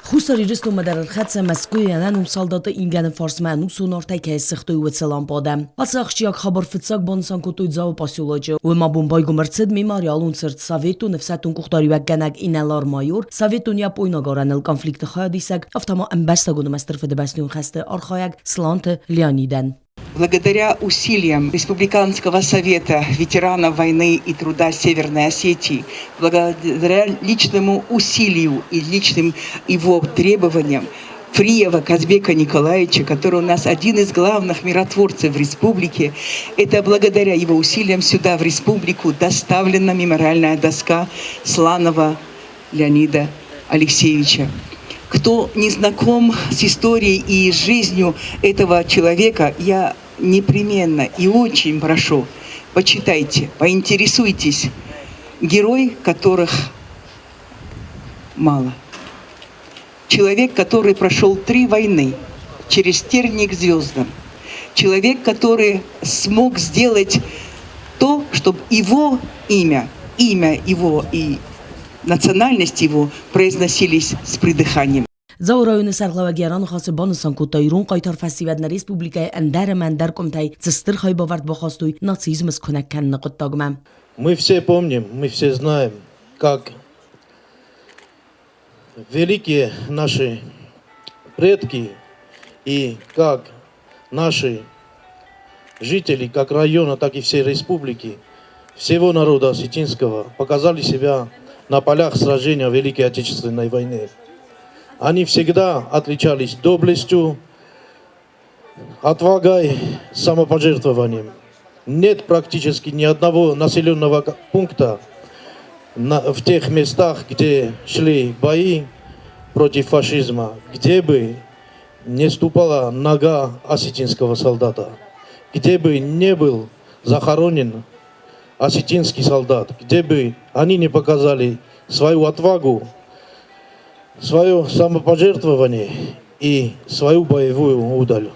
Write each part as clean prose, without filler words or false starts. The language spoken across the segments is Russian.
Хусарирысту мадархатса Москве солдаты инган форсману сунортай кайсыхтуй уцелан подам. Асахчиак хабар фицак бонсан кутуй зау пасюлачы. Уйма бомбайгу мерцед мемориалун цирт совету нефсатун кухтари вагганаг инелар майор. Советун я пойнагаранел конфликты хаядисак. Автома амбастагуну мастер федебастиун хасты архаяг сланты Леониден. Благодаря усилиям Республиканского совета ветеранов войны и труда Северной Осетии, благодаря личному усилию и личным его требованиям Фриева Казбека Николаевича, который у нас один из главных миротворцев в республике, это благодаря его усилиям сюда, в республику, доставлена мемориальная доска Сланова Леонида Алексеевича. Кто не знаком с историей и жизнью этого человека, я непременно и очень прошу, почитайте, поинтересуйтесь. Герой, которых мало. Человек, который прошел 3 войны через терник к звездам. Человек, который смог сделать то, чтобы его имя его и национальность его произносились с придыханием. Заураюны сарглавагеран хасы бонусан кутайрун қайтар фастивадна республикай андара мандар комтай цистыр хайбавард бахастуй нацизм с конаккан нақыттагма. Мы все помним, мы все знаем, как великие наши предки и как наши жители, как района, так и всей республики, всего народа осетинского показали себя на полях сражения Великой Отечественной войны. Они всегда отличались доблестью, отвагой, самопожертвованием. Нет практически ни одного населенного пункта в тех местах, где шли бои против фашизма, где бы не ступала нога осетинского солдата, где бы не был захоронен осетинский солдат, где бы они не показали свою отвагу, свое самопожертвование и свою боевую удаль.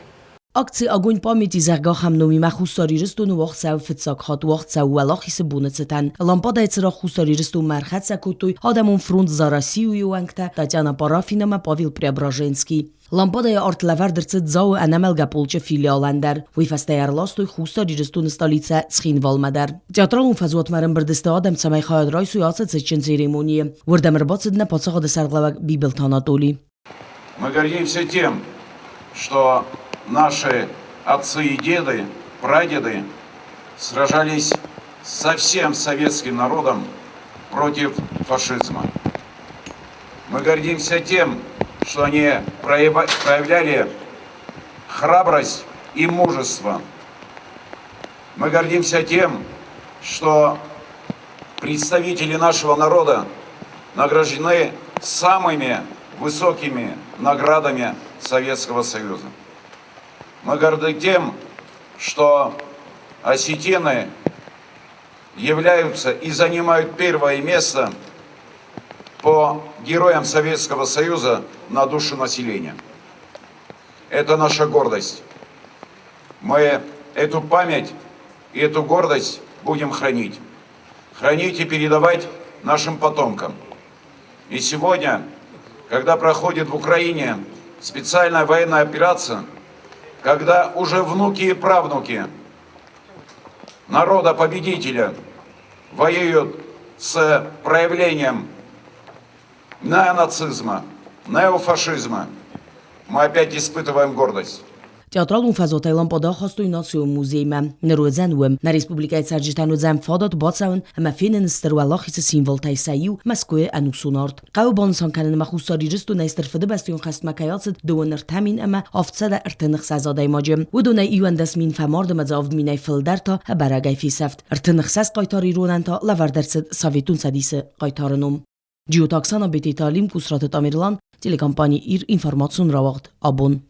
Акции огонь памяти зерга хамноми махусариристу нуахсау фицакхат вахсау валахис бунецетан. Лампада эцера хусариристу мархатса кутуй адамун фронт за Россию юангта Татьяна Парафинама Павел Преображенский. Лампада артлавардерцет зау анамелга полча филиаландер. Вифастаярластуй хусариристу столица Цхинвалмадар. Театралун фазуат марен бердесте адам самай хаяд райсу яцет сечин церемонии. Вардамербацедна подсагада сарглавак Бибелтанатоли. Мы гордимся тем, что наши отцы и деды, прадеды сражались со всем советским народом против фашизма. Мы гордимся тем, что они проявляли храбрость и мужество. Мы гордимся тем, что представители нашего народа награждены самыми высокими наградами Советского Союза. Мы горды тем, что осетины являются и занимают первое место по героям Советского Союза на душу населения. Это наша гордость. Мы эту память и эту гордость будем хранить. Хранить и передавать нашим потомкам. И сегодня, когда проходит в Украине специальная военная операция, когда уже внуки и правнуки народа-победителя воюют с проявлением неонацизма, неофашизма, мы опять испытываем гордость. Театралун фазотай лампада хастуй нацио музейма. Нерозенуем на республикай Сарджитану замфадат бацаун ама финенстер валахис символтай саю Москве анусунард. Қау бонсан канен махусариристу найстер фده бастион خست مکایاتت دوانر تامین اما آفتصد ارتنخ سازاده ماجم و دونه ایوان دسمین فمارد مزافد مینای فلدر تا برگای فی سفت ارتنخ ساز قایتاری رونن تا لوردرسد ساویتون سدیس قایتارنم. جیو تاکسانا بیتی تعلیم کسرات تامیرلان تلکامپانی ایر اینفرماسیون را وقت آبون.